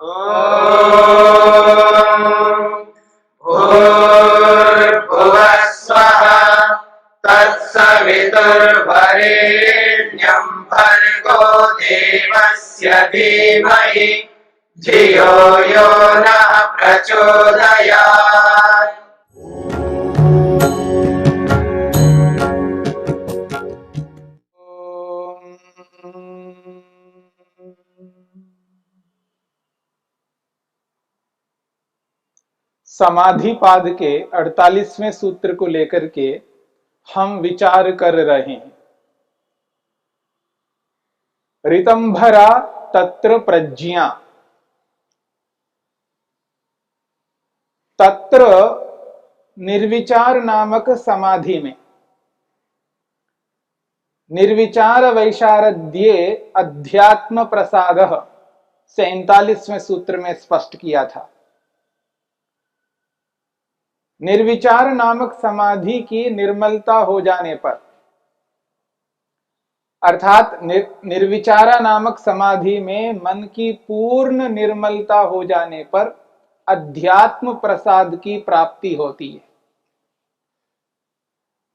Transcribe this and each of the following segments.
भूर्भुवः स्वः तत्सवितुर्वरेण्यं भर्गो देवस्य धीमहि धियो यो नः प्रचोदयात्। समाधि पाद के 48वें सूत्र को लेकर के हम विचार कर रहे हैं। ऋतंभरा तत्र प्रज्ञा। तत्र निर्विचार नामक समाधि में निर्विचार वैशारद्ये अध्यात्म प्रसादः 47वें सूत्र में स्पष्ट किया था। निर्विचार नामक समाधि की निर्मलता हो जाने पर, अर्थात निर्विचारा नामक समाधि में मन की पूर्ण निर्मलता हो जाने पर अध्यात्म प्रसाद की प्राप्ति होती है।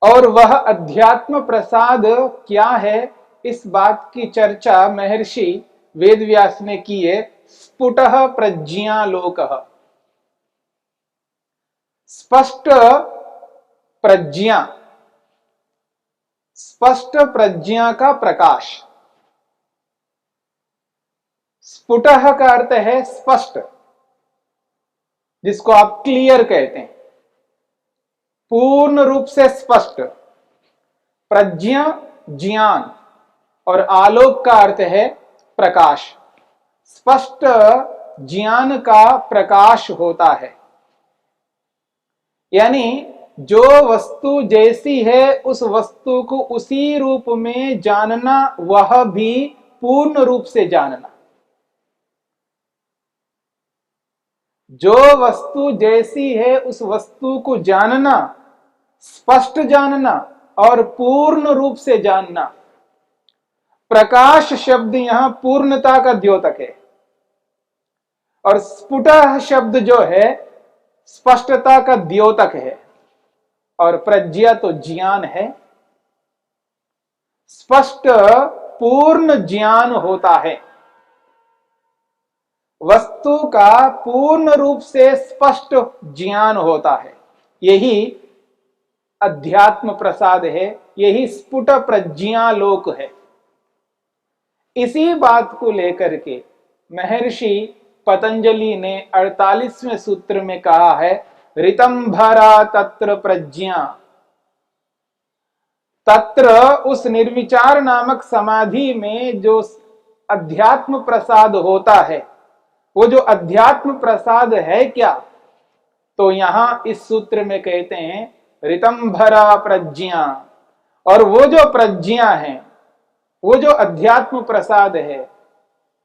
और वह अध्यात्म प्रसाद क्या है, इस बात की चर्चा महर्षि वेदव्यास ने की है। स्फुटः प्रज्ञालोकः। स्पष्ट प्रज्ञा, स्पष्ट प्रज्ञा का प्रकाश। स्फुटः का अर्थ है स्पष्ट, जिसको आप क्लियर कहते हैं, पूर्ण रूप से स्पष्ट। प्रज्ञा ज्ञान और आलोक का अर्थ है प्रकाश। स्पष्ट ज्ञान का प्रकाश होता है, यानी जो वस्तु जैसी है उस वस्तु को उसी रूप में जानना, वह भी पूर्ण रूप से जानना। जो वस्तु जैसी है उस वस्तु को जानना, स्पष्ट जानना और पूर्ण रूप से जानना। प्रकाश शब्द यहां पूर्णता का द्योतक है, और स्फुटः शब्द जो है स्पष्टता का द्योतक है, और प्रज्ञा तो ज्ञान है। स्पष्ट पूर्ण ज्ञान होता है, वस्तु का पूर्ण रूप से स्पष्ट ज्ञान होता है। यही अध्यात्म प्रसाद है, यही स्फुट प्रज्ञालोक है। इसी बात को लेकर के महर्षि पतंजलि ने 48वें सूत्र में कहा है, ऋतंभरा तत्र प्रज्ञा। तत्र उस निर्विचार नामक समाधि में जो अध्यात्म प्रसाद होता है, वो जो अध्यात्म प्रसाद है क्या, तो यहां इस सूत्र में कहते हैं ऋतंभरा प्रज्ञा। और वो जो प्रज्ञा है, वो जो अध्यात्म प्रसाद है,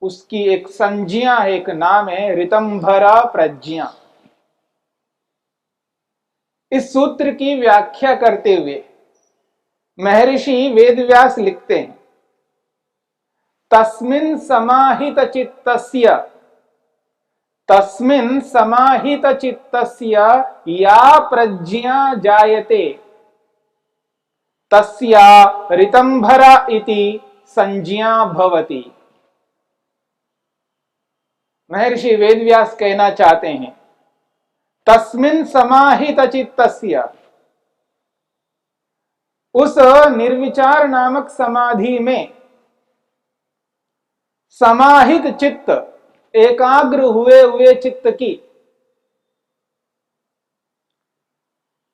उसकी एक संज्ञा है, एक नाम है ऋतंभरा प्रज्ञा। इस सूत्र की व्याख्या करते हुए महर्षि वेदव्यास लिखते हैं, तस्मिन् समाहित चित्तस्य, तस्मिन् समाहित चित्तस्य या प्रज्ञा जायते तस्या ऋतंभरा इति संज्ञा भवति। महर्षि वेदव्यास कहना चाहते हैं, तस्मिन् समाहित चित्तस्य, उस निर्विचार नामक समाधि में समाहित चित्त, एकाग्र हुए चित्त की,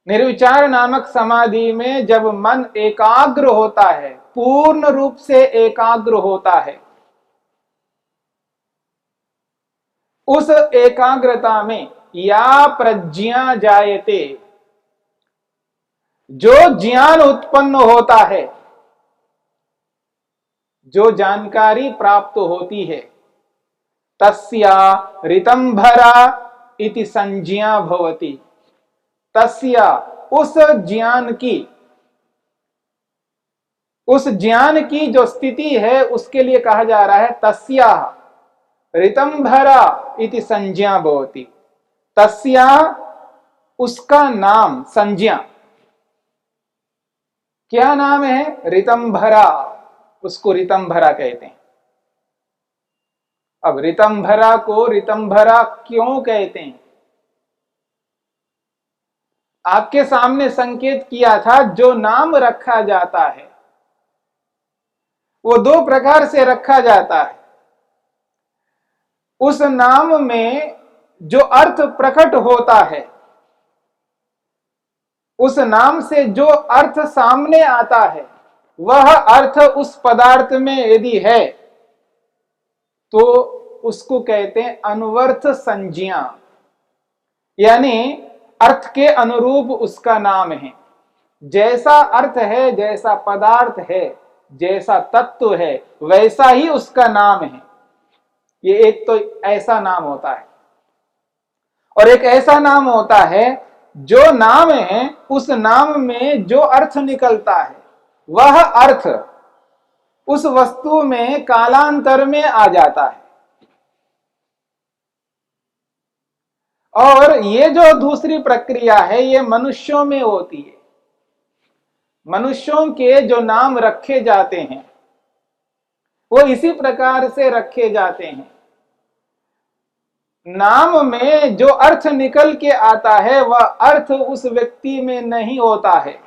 निर्विचार नामक समाधि में जब मन एकाग्र होता है, पूर्ण रूप से एकाग्र होता है, उस एकाग्रता में या प्रज्ञा जायते, जो ज्ञान उत्पन्न होता है, जो जानकारी प्राप्त होती है, तस्या ऋतंभरा इति संज्ञा भवति। तस्या उस ज्ञान की जो स्थिति है, उसके लिए कहा जा रहा है तस्या ऋतंभरा इति संज्ञा भवति। तस्या उसका नाम, संज्ञा, क्या नाम है? ऋतंभरा, उसको ऋतंभरा कहते हैं। अब ऋतंभरा को ऋतंभरा क्यों कहते हैं? आपके सामने संकेत किया था, जो नाम रखा जाता है वो दो प्रकार से रखा जाता है। उस नाम में जो अर्थ प्रकट होता है, उस नाम से जो अर्थ सामने आता है, वह अर्थ उस पदार्थ में यदि है तो उसको कहते हैं अनुवर्थ संज्ञा, यानी अर्थ के अनुरूप उसका नाम है। जैसा अर्थ है, जैसा पदार्थ है, जैसा तत्व है, वैसा ही उसका नाम है। ये एक तो ऐसा नाम होता है, और एक ऐसा नाम होता है जो नाम है, उस नाम में जो अर्थ निकलता है वह अर्थ उस वस्तु में कालांतर में आ जाता है। और ये जो दूसरी प्रक्रिया है, ये मनुष्यों में होती है। मनुष्यों के जो नाम रखे जाते हैं वो इसी प्रकार से रखे जाते हैं। नाम में जो अर्थ निकल के आता है वह अर्थ उस व्यक्ति में नहीं होता है,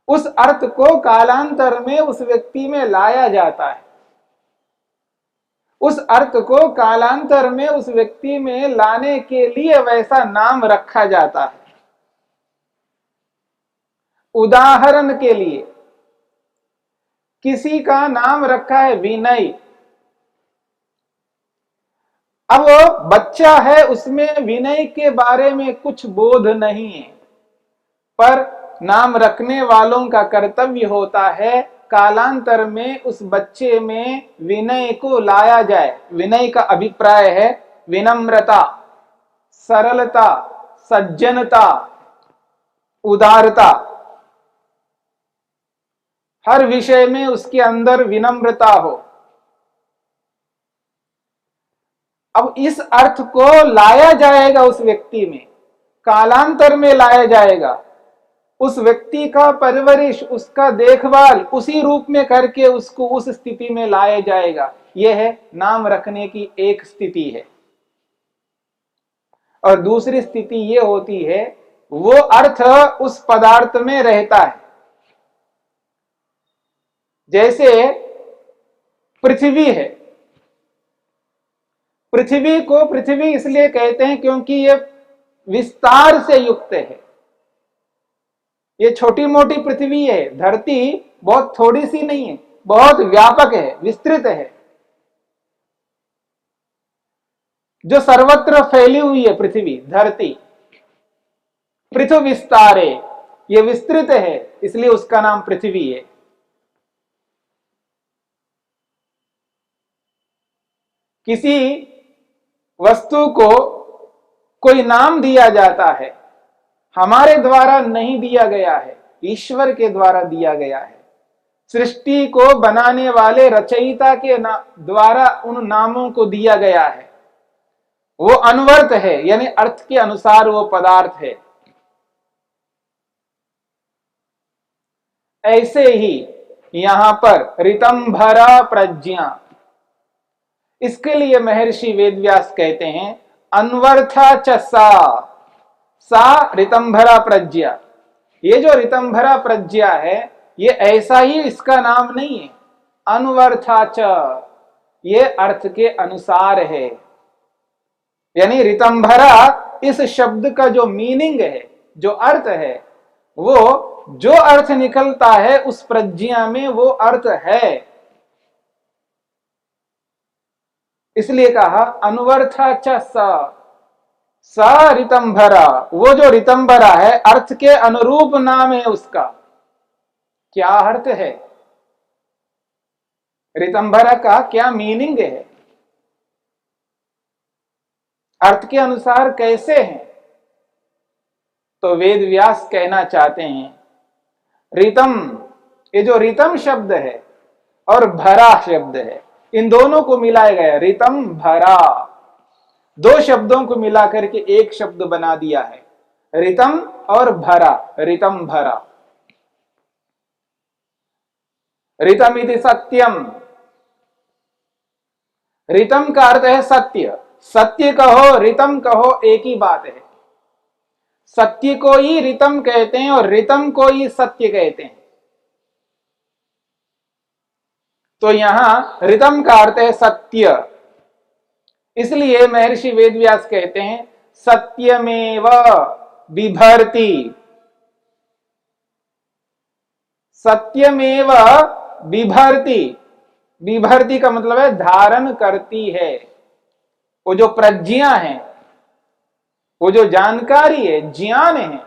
उस अर्थ को कालांतर में उस व्यक्ति में लाया जाता है। उस अर्थ को कालांतर में उस व्यक्ति में लाने के लिए वैसा नाम रखा जाता है। उदाहरण के लिए, किसी का नाम रखा है विनय। अब वो बच्चा है, उसमें विनय के बारे में कुछ बोध नहीं है, पर नाम रखने वालों का कर्तव्य होता है कालांतर में उस बच्चे में विनय को लाया जाए। विनय का अभिप्राय है विनम्रता, सरलता, सज्जनता, उदारता। हर विषय में उसके अंदर विनम्रता हो। अब इस अर्थ को लाया जाएगा उस व्यक्ति में, कालांतर में लाया जाएगा। उस व्यक्ति का परवरिश, उसका देखभाल उसी रूप में करके उसको उस स्थिति में लाया जाएगा। यह है नाम रखने की एक स्थिति है। और दूसरी स्थिति यह होती है, वो अर्थ उस पदार्थ में रहता है। जैसे पृथ्वी है, पृथ्वी को पृथ्वी इसलिए कहते हैं क्योंकि ये विस्तार से युक्त है। ये छोटी मोटी पृथ्वी है, धरती बहुत थोड़ी सी नहीं है, बहुत व्यापक है, विस्तृत है, जो सर्वत्र फैली हुई है पृथ्वी, धरती। पृथ्वी विस्तारे, ये विस्तृत है, इसलिए उसका नाम पृथ्वी है। किसी वस्तु को कोई नाम दिया जाता है, हमारे द्वारा नहीं दिया गया है, ईश्वर के द्वारा दिया गया है। सृष्टि को बनाने वाले रचयिता के द्वारा उन नामों को दिया गया है। वो अनवर्त है, यानी अर्थ के अनुसार वो पदार्थ है। ऐसे ही यहां पर ऋतंभरा प्रज्ञा, इसके लिए महर्षि वेदव्यास कहते हैं अन्वर्था च सा ऋतंभरा प्रज्ञा। ये जो ऋतंभरा प्रज्ञा है, ये ऐसा ही इसका नाम नहीं है। अनुवर्था च, ये अर्थ के अनुसार है। यानी ऋतंभरा इस शब्द का जो मीनिंग है, जो अर्थ है, वो जो अर्थ निकलता है उस प्रज्ञा में वो अर्थ है। इसलिए कहा अनुवर्था च सा ऋतंभरा, वो जो ऋतंभरा है अर्थ के अनुरूप नाम है उसका। क्या अर्थ है? ऋतंभरा का क्या मीनिंग है? अर्थ के अनुसार कैसे है? तो वेद व्यास कहना चाहते हैं ऋतम, ये जो ऋतम शब्द है और भरा शब्द है, इन दोनों को मिलाया गया, ऋतम भरा, दो शब्दों को मिला करके एक शब्द बना दिया है, ऋतम और भरा, ऋतम भरा। ऋतम इति सत्यम, ऋतम का अर्थ है सत्य, सत्य कहो ऋतम कहो एक ही बात है। सत्य को ही ऋतम कहते हैं और ऋतम को ही सत्य कहते हैं। तो यहां ऋतम का अर्थ है सत्य, इसलिए महर्षि वेदव्यास कहते हैं सत्यमेव बिभर्ति, सत्यमेव बिभर्ति, बिभर्ति का मतलब है धारण करती है। वो जो प्रज्ञा है, वो जो जानकारी है, ज्ञान है,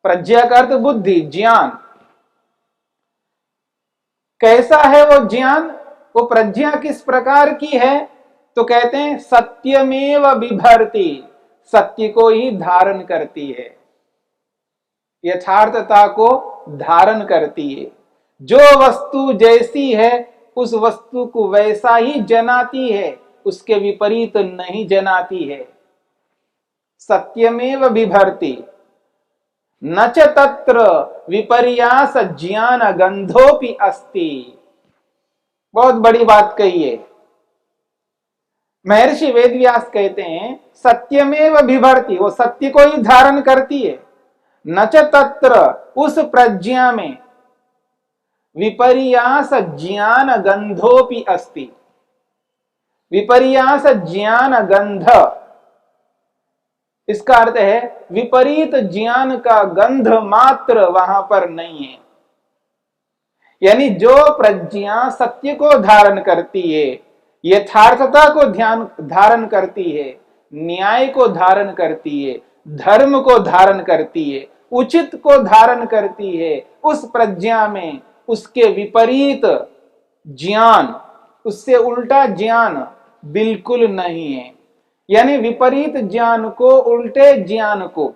प्रज्ञा का अर्थ बुद्धि, ज्ञान। कैसा है वो ज्ञान, वो प्रज्ञा किस प्रकार की है, तो कहते हैं सत्यमेव बिभर्ति, सत्य को ही धारण करती है, यथार्थता को धारण करती है। जो वस्तु जैसी है उस वस्तु को वैसा ही जनाती है, उसके विपरीत नहीं जनाती है। सत्यमेव बिभर्ति न च तत्र विपर्यास ज्ञान गंधोपि अस्ति। बहुत बड़ी बात कही है। महर्षि वेदव्यास कहते हैं सत्यमेव बिभर्ति, वो सत्य को ही धारण करती है। न च तत्र, उस प्रज्ञा में विपर्यास ज्ञान गंधोपि अस्ति। विपर्यास ज्ञान गंध, इसका अर्थ है विपरीत ज्ञान का गंध मात्र वहां पर नहीं है। यानी जो प्रज्ञा सत्य को धारण करती है, यथार्थता को धारण करती है, न्याय को धारण करती है, धर्म को धारण करती है, उचित को धारण करती है, उस प्रज्ञा में उसके विपरीत ज्ञान, उससे उल्टा ज्ञान बिल्कुल नहीं है। यानी विपरीत ज्ञान को, उल्टे ज्ञान को,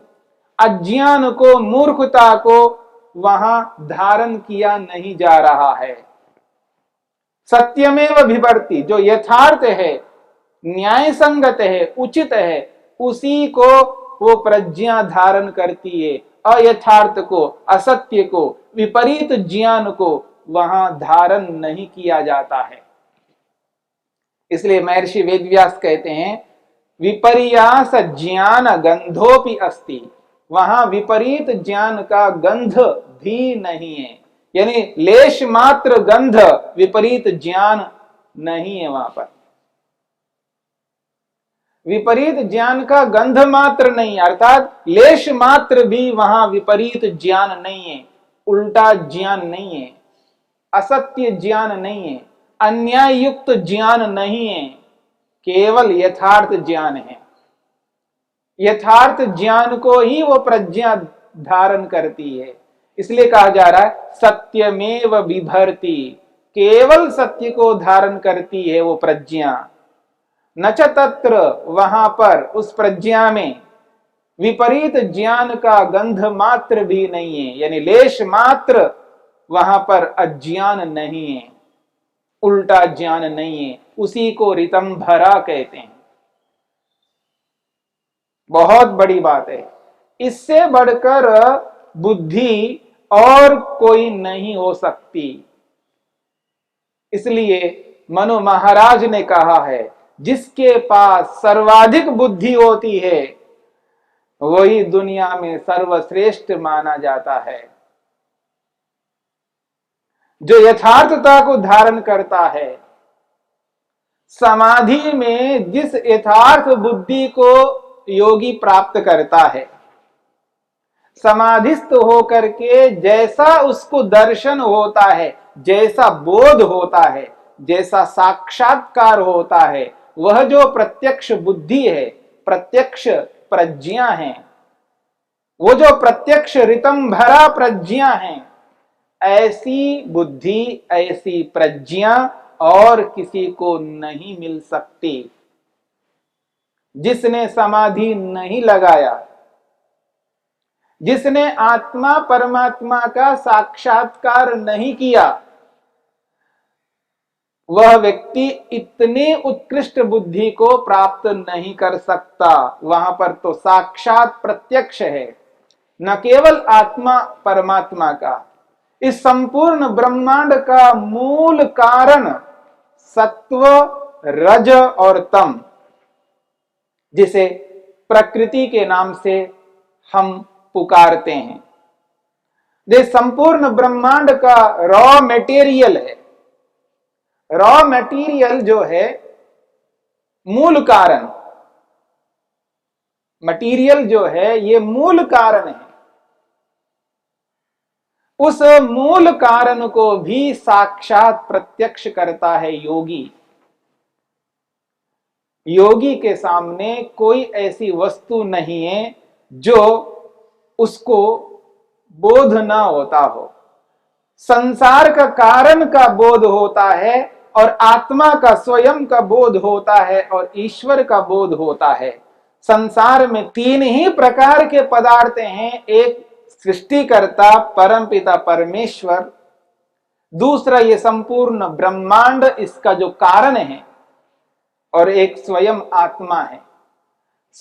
अज्ञान को, मूर्खता को वहां धारण किया नहीं जा रहा है। सत्यमेव बिभर्ति, जो यथार्थ है, न्याय संगत है, उचित है, उसी को वो प्रज्ञा धारण करती है। अयथार्थ को, असत्य को, विपरीत ज्ञान को वहां धारण नहीं किया जाता है। इसलिए महर्षि वेदव्यास कहते हैं विपर्यास ज्ञान गंधोपि अस्ति, वहां विपरीत ज्ञान का गंध भी नहीं है। यानी लेश मात्र गंध, विपरीत ज्ञान नहीं है वहां पर। विपरीत ज्ञान का गंध मात्र नहीं, अर्थात लेश मात्र भी वहां विपरीत ज्ञान नहीं है, उल्टा ज्ञान नहीं है, असत्य ज्ञान नहीं है, अन्याय युक्त ज्ञान नहीं है, केवल यथार्थ ज्ञान है। यथार्थ ज्ञान को ही वो प्रज्ञा धारण करती है। इसलिए कहा जा रहा है सत्यमेव बिभर्ति, केवल सत्य को धारण करती है वो प्रज्ञा। न च तत्र, वहां पर उस प्रज्ञा में विपरीत ज्ञान का गंध मात्र भी नहीं है, यानी लेश मात्र वहां पर अज्ञान नहीं है, उल्टा ज्ञान नहीं है। उसी को ऋतम भरा कहते हैं। बहुत बड़ी बात है। इससे बढ़कर बुद्धि और कोई नहीं हो सकती। इसलिए मनु महाराज ने कहा है जिसके पास सर्वाधिक बुद्धि होती है वही दुनिया में सर्वश्रेष्ठ माना जाता है। जो यथार्थता को धारण करता है, समाधि में जिस यथार्थ बुद्धि को योगी प्राप्त करता है, समाधिस्थ होकर के जैसा उसको दर्शन होता है, जैसा बोध होता है, जैसा साक्षात्कार होता है, वह जो प्रत्यक्ष बुद्धि है, प्रत्यक्ष प्रज्ञा है, वो जो प्रत्यक्ष ऋतम भरा प्रज्ञा है, ऐसी बुद्धि, ऐसी प्रज्ञा और किसी को नहीं मिल सकती। जिसने समाधि नहीं लगाया, जिसने आत्मा परमात्मा का साक्षात्कार नहीं किया, वह व्यक्ति इतनी उत्कृष्ट बुद्धि को प्राप्त नहीं कर सकता। वहां पर तो साक्षात प्रत्यक्ष है, न केवल आत्मा परमात्मा का। इस संपूर्ण ब्रह्मांड का मूल कारण सत्व, रज और तम, जिसे प्रकृति के नाम से हम पुकारते हैं, ये संपूर्ण ब्रह्मांड का रॉ मटेरियल है। रॉ मटेरियल जो है, मूल कारण, मटेरियल जो है, ये मूल कारण है। उस मूल कारण को भी साक्षात प्रत्यक्ष करता है योगी। योगी के सामने कोई ऐसी वस्तु नहीं है जो उसको बोध ना होता हो। संसार का कारण का बोध होता है और आत्मा का स्वयं का बोध होता है और ईश्वर का बोध होता है। संसार में तीन ही प्रकार के पदार्थ हैं। एक सृष्टिकर्ता परमपिता परमेश्वर, दूसरा ये संपूर्ण ब्रह्मांड इसका जो कारण है, और एक स्वयं आत्मा है।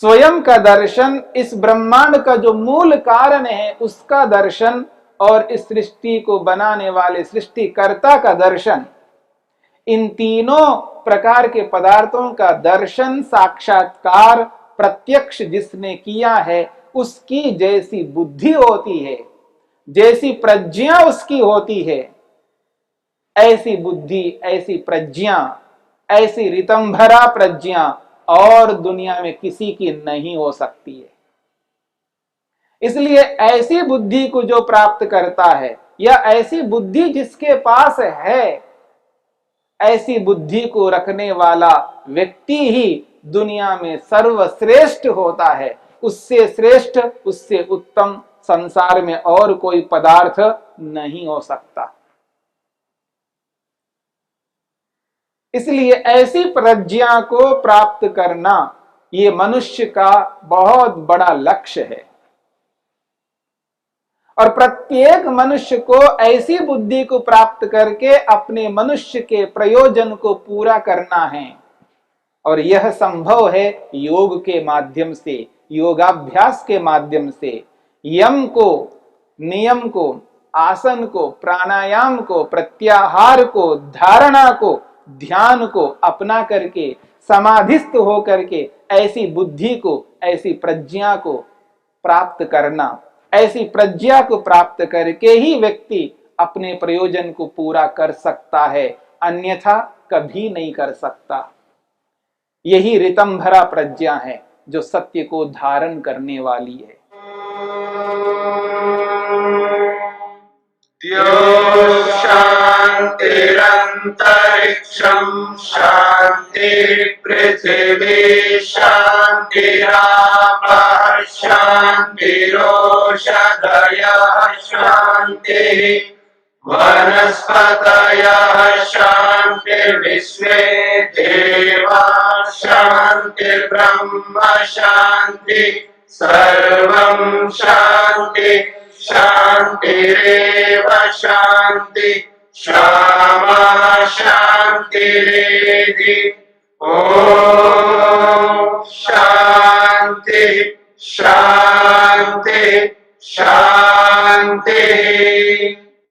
स्वयं का दर्शन, इस ब्रह्मांड का जो मूल कारण है उसका दर्शन, और इस सृष्टि को बनाने वाले सृष्टिकर्ता का दर्शन, इन तीनों प्रकार के पदार्थों का दर्शन, साक्षात्कार, प्रत्यक्ष जिसने किया है, उसकी जैसी बुद्धि होती है, जैसी प्रज्ञा उसकी होती है, ऐसी बुद्धि, ऐसी प्रज्ञा, ऐसी ऋतंभरा प्रज्ञा और दुनिया में किसी की नहीं हो सकती है। इसलिए ऐसी बुद्धि को जो प्राप्त करता है, या ऐसी बुद्धि जिसके पास है, ऐसी बुद्धि को रखने वाला व्यक्ति ही दुनिया में सर्वश्रेष्ठ होता है। उससे श्रेष्ठ, उससे उत्तम संसार में और कोई पदार्थ नहीं हो सकता। इसलिए ऐसी प्रज्ञा को प्राप्त करना ये मनुष्य का बहुत बड़ा लक्ष्य है, और प्रत्येक मनुष्य को ऐसी बुद्धि को प्राप्त करके अपने मनुष्य के प्रयोजन को पूरा करना है। और यह संभव है योग के माध्यम से, योगाभ्यास के माध्यम से। यम को, नियम को, आसन को, प्राणायाम को, प्रत्याहार को, धारणा को, ध्यान को अपना करके, समाधिस्थ हो करके ऐसी बुद्धि को, ऐसी प्रज्ञा को प्राप्त करना। ऐसी प्रज्ञा को प्राप्त करके ही व्यक्ति अपने प्रयोजन को पूरा कर सकता है, अन्यथा कभी नहीं कर सकता। यही ऋतंभरा प्रज्ञा है जो सत्य को धारण करने वाली है। शांतिरंतरिक्षं शांति पृथिवी शांतिरापः शांतिरोषधयः शांतिः वनस्पतयः शांतिर्विश्वे देवाः शांतिर्ब्रह्म शांति सर्वं शांति शांतिरेव शांति क्षमा शांतिरेधि। ओम शांति शांति शांति।